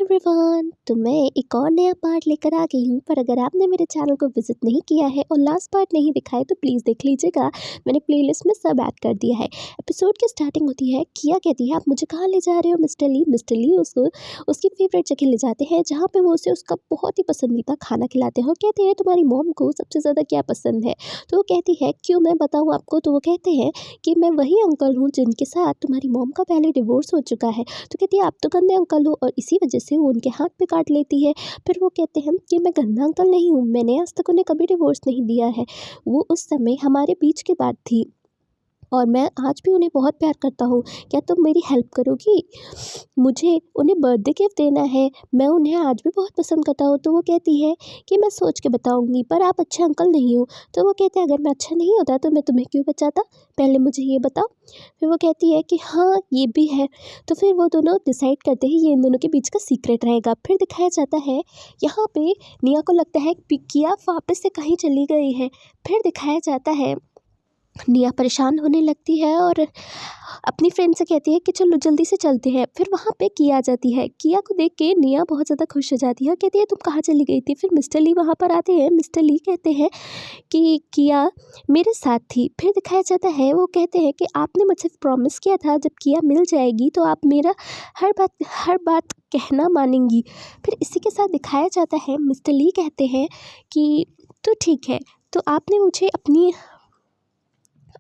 Everyone, तो मैं एक और नया पार्ट लेकर आ गई हूँ। पर अगर आपने मेरे चैनल को विजिट नहीं किया है और लास्ट पार्ट नहीं दिखा है तो प्लीज़ देख लीजिएगा। मैंने प्लेलिस्ट में सब ऐड कर दिया है। एपिसोड की स्टार्टिंग होती है, किया कहती है आप मुझे कहाँ ले जा रहे हो मिस्टर ली। मिस्टर ली उसको उसकी फेवरेट जगह ले जाते हैं जहाँ पे वो उसे उसका बहुत ही पसंदीदा खाना खिलाते हैं और कहते हैं तुम्हारी मॉम को सबसे ज़्यादा क्या पसंद है। तो वो कहती है क्यों, मैं बताऊँ आपको। तो वो कहते हैं कि मैं वही अंकल हूँ जिनके साथ तुम्हारी मॉम का पहले डिवोर्स हो चुका है। तो कहती है आप तो गंदे अंकल हो, और इसी वजह से वो उनके हाथ पे काट लेती है। फिर वो कहते हैं कि मैं गंदा अंकल नहीं हूँ, मैंने आज तक उन्हें कभी डिवोर्स नहीं दिया है। वो उस समय हमारे बीच की बात थी और मैं आज भी उन्हें बहुत प्यार करता हूँ। क्या तुम मेरी हेल्प करोगी? मुझे उन्हें बर्थडे गिफ्ट देना है, मैं उन्हें आज भी बहुत पसंद करता हूँ। तो वो कहती है कि मैं सोच के बताऊँगी, पर आप अच्छे अंकल नहीं हो। तो वो कहते हैं अगर मैं अच्छा नहीं होता तो मैं तुम्हें क्यों बचाता, पहले मुझे ये बताओ। फिर वो कहती है कि हाँ ये भी है। तो फिर वो दोनों डिसाइड करते हैं ये इन दोनों के बीच का सीक्रेट रहेगा। फिर दिखाया जाता है यहाँ पे निया को लगता है कि किया वापस से कहीं चली गई है। फिर दिखाया जाता है निया परेशान होने लगती है और अपनी फ्रेंड से कहती है कि चलो जल्दी से चलते हैं। फिर वहाँ पे किया आ जाती है। किया को देख के निया बहुत ज़्यादा खुश हो जाती है और कहती है तुम कहाँ चली गई थी। फिर मिस्टर ली वहाँ पर आते हैं। मिस्टर ली कहते हैं कि किया मेरे साथ थी। फिर दिखाया जाता है वो कहते हैं कि आपने मुझसे प्रॉमिस किया था जब किया मिल जाएगी तो आप मेरा हर बात कहना मानेंगी। फिर इसी के साथ दिखाया जाता है मिस्टर ली कहते हैं कि तो ठीक है, तो आपने मुझे अपनी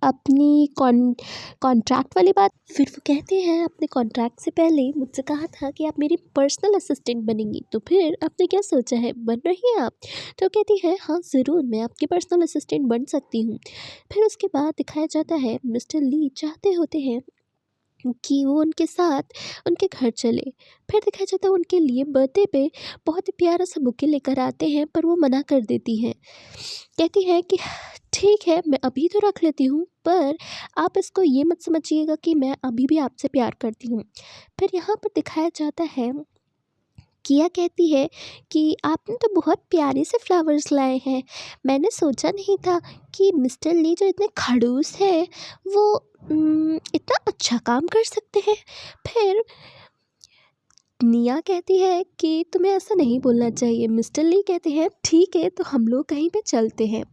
अपनी कॉन्ट्रैक्ट वाली बात। फिर वो कहते हैं आपने कॉन्ट्रैक्ट से पहले मुझसे कहा था कि आप मेरी पर्सनल असिस्टेंट बनेंगी, तो फिर आपने क्या सोचा है, बन रही हैं आप? तो कहती है हाँ ज़रूर, मैं आपकी पर्सनल असिस्टेंट बन सकती हूँ। फिर उसके बाद दिखाया जाता है मिस्टर ली चाहते होते हैं कि वो उनके साथ उनके घर चले। फिर दिखाया जाता है उनके लिए बर्थडे पे बहुत ही प्यारा सा बुके लेकर आते हैं, पर वो मना कर देती हैं। कहती है कि ठीक है मैं अभी तो रख लेती हूँ, पर आप इसको ये मत समझिएगा कि मैं अभी भी आपसे प्यार करती हूँ। फिर यहाँ पर दिखाया जाता है किया कहती है कि आपने तो बहुत प्यारे से फ्लावर्स लाए हैं, मैंने सोचा नहीं था कि मिस्टर ली जो इतने खड़ूस हैं वो इतना अच्छा काम कर सकते हैं। फिर निया कहती है कि तुम्हें ऐसा नहीं बोलना चाहिए। मिस्टर ली कहते हैं ठीक है तो हम लोग कहीं पे चलते हैं।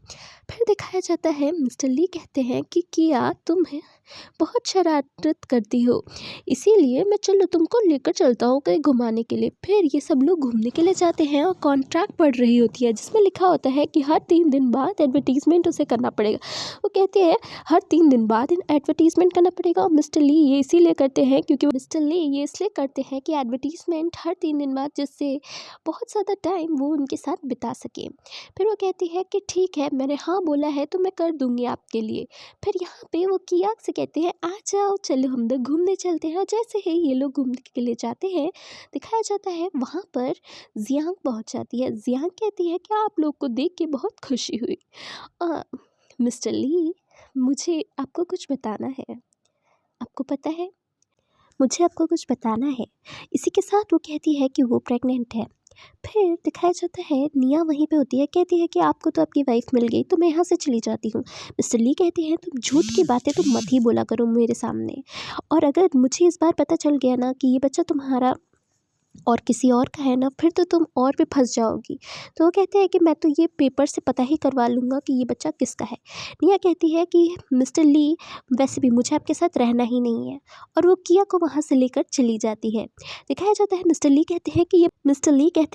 फिर दिखाया जाता है मिस्टर ली कहते हैं कि किया तुम है बहुत शरारत करती हो, इसीलिए मैं चलो तुमको लेकर चलता हूँ कहीं घुमाने के लिए। फिर ये सब लोग घूमने के लिए जाते हैं और कॉन्ट्रैक्ट पढ़ रही होती है जिसमें लिखा होता है कि हर 3 दिन बाद एडवर्टीज़मेंट उसे करना पड़ेगा। वो कहते हैं हर 3 दिन बाद एडवर्टीज़मेंट करना पड़ेगा, और मिस्टर ली ये इसीलिए करते हैं क्योंकि मिस्टर ली ये इसलिए करते हैं कि एडवर्टीज़मेंट हर 3 दिन बाद, जिससे बहुत ज़्यादा टाइम वो उनके साथ बिता सके। फिर वो कहती है कि ठीक है मैंने हाँ बोला है तो मैं कर दूँगी आपके लिए। फिर यहाँ पे वो किया से कहते हैं आ जाओ चलो हम लोग घूमने चलते हैं, और जैसे ही ये लोग घूमने के लिए जाते हैं दिखाया जाता है वहाँ पर जियांग पहुँच जाती है। जियांग कहती है कि आप लोग को देख के बहुत खुशी हुई। अ, मिस्टर ली मुझे आपको कुछ बताना है, आपको पता है मुझे आपको कुछ बताना है। इसी के साथ वो कहती है कि वो प्रेग्नेंट है। फिर दिखाया जाता है निया वहीं पे होती है, कहती है कि आपको तो आपकी वाइफ मिल गई तो मैं यहाँ से चली जाती हूँ। मिस्टर ली कहते हैं तुम झूठ की बातें तो मत ही बोला करो मेरे सामने, और अगर मुझे इस बार पता चल गया ना कि ये बच्चा तुम्हारा और किसी और का है ना, फिर तो तुम और भी फंस जाओगी। तो वो कहते हैं कि मैं तो ये पेपर से पता ही करवा लूँगा कि ये बच्चा किसका है। निया कहती है कि मिस्टर ली वैसे भी मुझे आपके साथ रहना ही नहीं है, और वो किया को वहाँ से लेकर चली जाती है। दिखाया जाता है मिस्टर ली कहते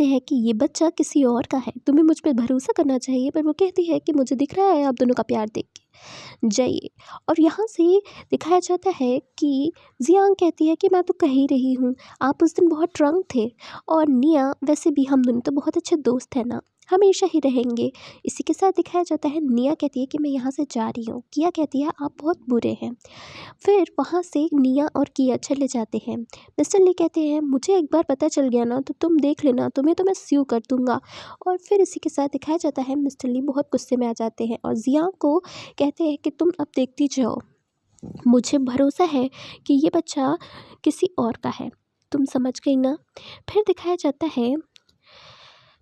हैं कि ये बच्चा किसी और का है, तुम्हें मुझ पर भरोसा करना चाहिए। पर वो कहती है कि मुझे दिख रहा है आप दोनों का प्यार देख के, जाइए। और यहाँ से दिखाया जाता है कि जियांग कहती है कि मैं तो कह ही रही हूँ आप उस दिन बहुत ड्रंक थे, और निया वैसे भी हम दोनों तो बहुत अच्छे दोस्त हैं ना, हमेशा ही रहेंगे। इसी के साथ दिखाया जाता है निया कहती है कि मैं यहाँ से जा रही हूँ। किया कहती है आप बहुत बुरे हैं। फिर वहाँ से निया और किया चले जाते हैं। मिस्टर ली कहते हैं मुझे एक बार पता चल गया ना तो तुम देख लेना, तुम्हें तो मैं स्यू कर दूँगा। और फिर इसी के साथ दिखाया जाता है मिस्टर ली बहुत गुस्से में आ जाते हैं और जियांग को कहते हैं कि तुम अब देखती जाओ, मुझे भरोसा है कि ये बच्चा किसी और का है, तुम समझ गई ना। फिर दिखाया जाता है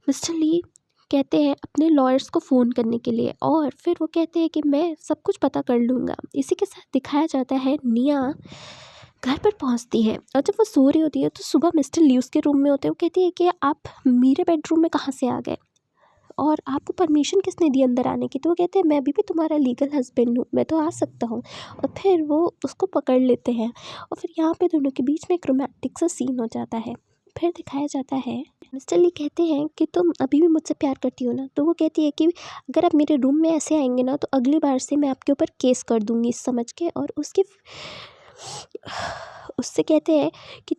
मिस्टर ली कहते हैं अपने लॉयर्स को फ़ोन करने के लिए, और फिर वो कहते हैं कि मैं सब कुछ पता कर लूँगा। इसी के साथ दिखाया जाता है निया घर पर पहुंचती है और जब वो सो रही होती है तो सुबह मिस्टर ली उसके रूम में होते हैं। वो कहती है कि आप मेरे बेडरूम में कहाँ से आ गए और आपको परमिशन किसने दी अंदर आने की। तो वो कहते हैं मैं भी तुम्हारा लीगल हस्बैंड हूँ, मैं तो आ सकता हूँ। और फिर वो उसको पकड़ लेते हैं और फिर यहाँ पे दोनों के बीच में एक रोमांटिक सा सीन हो जाता है। फिर दिखाया जाता है मिस्टर ली कहते हैं कि तुम अभी भी मुझसे प्यार करती हो ना। तो वो कहती है कि अगर आप मेरे रूम में ऐसे आएंगे ना तो अगली बार से मैं आपके ऊपर केस कर दूंगी समझ के। और उससे कहते हैं कि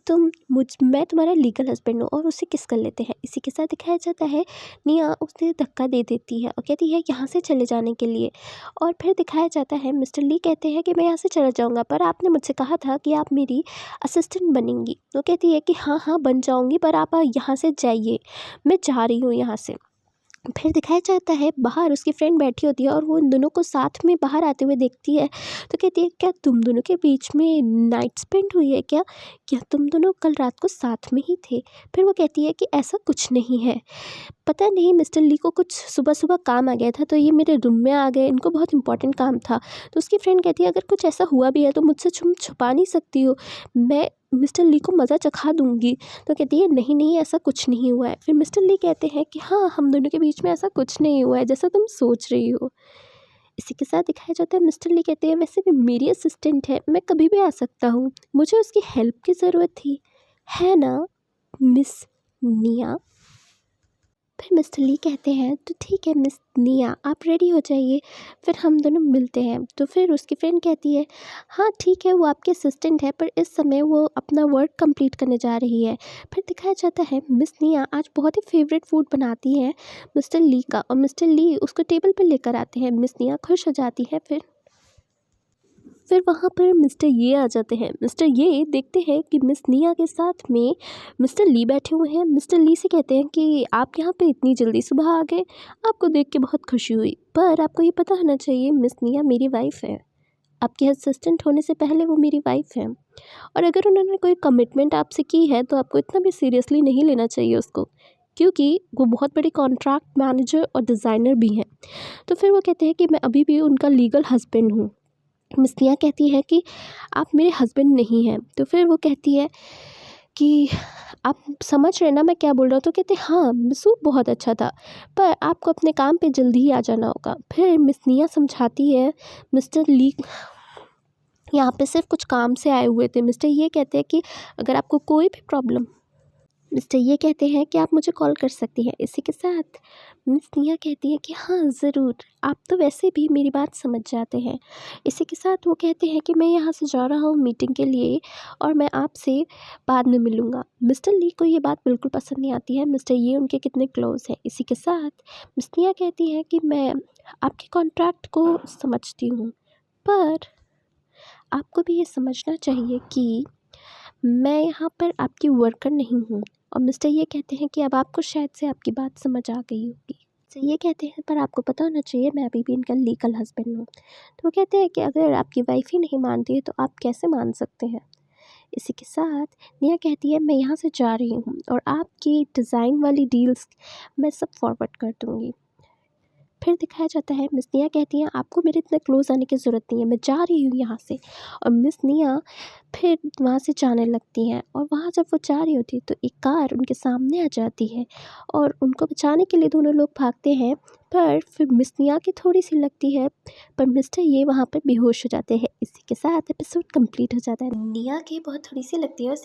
मैं तुम्हारा लीगल हस्बैंड हूँ और उससे किस कर लेते हैं। इसी के साथ दिखाया जाता है निया उसे धक्का दे देती है और कहती है यहाँ से चले जाने के लिए। और फिर दिखाया जाता है मिस्टर ली कहते हैं कि मैं यहाँ से चला जाऊँगा पर आपने मुझसे कहा था कि आप मेरी असिस्टेंट बनेंगी। तो कहती है कि हाँ हाँ बन जाऊँगी पर आप यहाँ से जाइए, मैं जा रही हूँ यहाँ से। फिर दिखाया जाता है बाहर उसकी फ्रेंड बैठी होती है और वो इन दोनों को साथ में बाहर आते हुए देखती है। तो कहती है क्या तुम दोनों के बीच में नाइट स्पेंड हुई है क्या, क्या तुम दोनों कल रात को साथ में ही थे। फिर वो कहती है कि ऐसा कुछ नहीं है, पता नहीं मिस्टर ली को कुछ सुबह सुबह काम आ गया था तो ये मेरे रूम में आ गए, इनको बहुत इंपॉर्टेंट काम था। तो उसकी फ्रेंड कहती है अगर कुछ ऐसा हुआ भी है तो मुझसे तुम छुपा नहीं सकती हो, मैं मिस्टर ली को मज़ा चखा दूंगी। तो कहती है नहीं नहीं ऐसा कुछ नहीं हुआ है। फिर मिस्टर ली कहते हैं कि हाँ हम दोनों के बीच में ऐसा कुछ नहीं हुआ है जैसा तुम सोच रही हो। इसी के साथ दिखाया जाता है मिस्टर ली कहते हैं वैसे भी मेरी असिस्टेंट है, मैं कभी भी आ सकता हूँ, मुझे उसकी हेल्प की ज़रूरत थी, है ना मिस निया। फिर मिस्टर ली कहते हैं तो ठीक है मिस निया आप रेडी हो जाइए, फिर हम दोनों मिलते हैं। तो फिर उसकी फ्रेंड कहती है हाँ ठीक है वो आपके असिस्टेंट है पर इस समय वो अपना वर्क कंप्लीट करने जा रही है। फिर दिखाया जाता है मिस निया आज बहुत ही फेवरेट फूड बनाती है मिस्टर ली का और मिस्टर ली उसको टेबल पर लेकर आते हैं। मिस निया खुश हो जाती है। फिर वहाँ पर मिस्टर ये आ जाते हैं। मिस्टर ये देखते हैं कि मिस निया के साथ में मिस्टर ली बैठे हुए हैं। मिस्टर ली से कहते हैं कि आप यहाँ पे इतनी जल्दी सुबह आ गए, आपको देख के बहुत खुशी हुई, पर आपको ये पता होना चाहिए मिस निया मेरी वाइफ है, आपकी असिस्टेंट होने से पहले वो मेरी वाइफ है। और अगर उन्होंने कोई कमिटमेंट आपसे की है तो आपको इतना भी सीरियसली नहीं लेना चाहिए उसको, क्योंकि वो बहुत बड़ी कॉन्ट्रैक्ट मैनेजर और डिज़ाइनर भी हैं। तो फिर वो कहते हैं कि मैं अभी भी उनका लीगल हस्बैंड हूँ। मिस निया कहती है कि आप मेरे हस्बैंड नहीं हैं। तो फिर वो कहती है कि आप समझ रहे हैं ना मैं क्या बोल रहा हूँ। तो कहते हैं हाँ सूप बहुत अच्छा था पर आपको अपने काम पे जल्दी ही आ जाना होगा। फिर मिस निया समझाती है मिस्टर ली यहाँ पे सिर्फ कुछ काम से आए हुए थे। मिस्टर ये कहते हैं कि अगर आपको कोई भी प्रॉब्लम, मिस्टर ये कहते हैं कि आप मुझे कॉल कर सकती हैं। इसी के साथ मिस निया कहती है कि हाँ ज़रूर, आप तो वैसे भी मेरी बात समझ जाते हैं। इसी के साथ वो कहते हैं कि मैं यहाँ से जा रहा हूँ मीटिंग के लिए और मैं आपसे बाद में मिलूँगा। मिस्टर ली को ये बात बिल्कुल पसंद नहीं आती है, मिस्टर ये उनके कितने क्लोज़ हैं। इसी के साथ मिस निया कहती है कि मैं आपके कॉन्ट्रैक्ट को समझती हूँ पर आपको भी ये समझना चाहिए कि मैं यहाँ पर आपकी वर्कर नहीं हूँ। और मिस्टर ये कहते हैं कि अब आपको शायद से आपकी बात समझ आ गई होगी। तो ये कहते हैं पर आपको पता होना चाहिए मैं अभी भी इनका लीगल हस्बैंड हूँ। तो वो कहते हैं कि अगर आपकी वाइफ ही नहीं मानती है तो आप कैसे मान सकते हैं। इसी के साथ निया कहती है मैं यहाँ से जा रही हूँ और आपकी डिज़ाइन वाली डील्स मैं सब फॉरवर्ड कर दूँगी। फिर दिखाया जाता है मिस निया कहती हैं आपको मेरे इतना क्लोज़ आने की ज़रूरत नहीं है, मैं जा रही हूँ यहाँ से। और मिस निया फिर वहाँ से जाने लगती हैं और वहाँ जब वो जा रही होती है तो एक कार उनके सामने आ जाती है और उनको बचाने के लिए दोनों लोग भागते हैं। पर फिर मिस निया की थोड़ी सी लगती है पर मिस्टर ये वहाँ पर बेहोश हो जाते हैं। इसी के साथ एपिसोड कंप्लीट हो जाता है। निया की बहुत थोड़ी सी लगती है और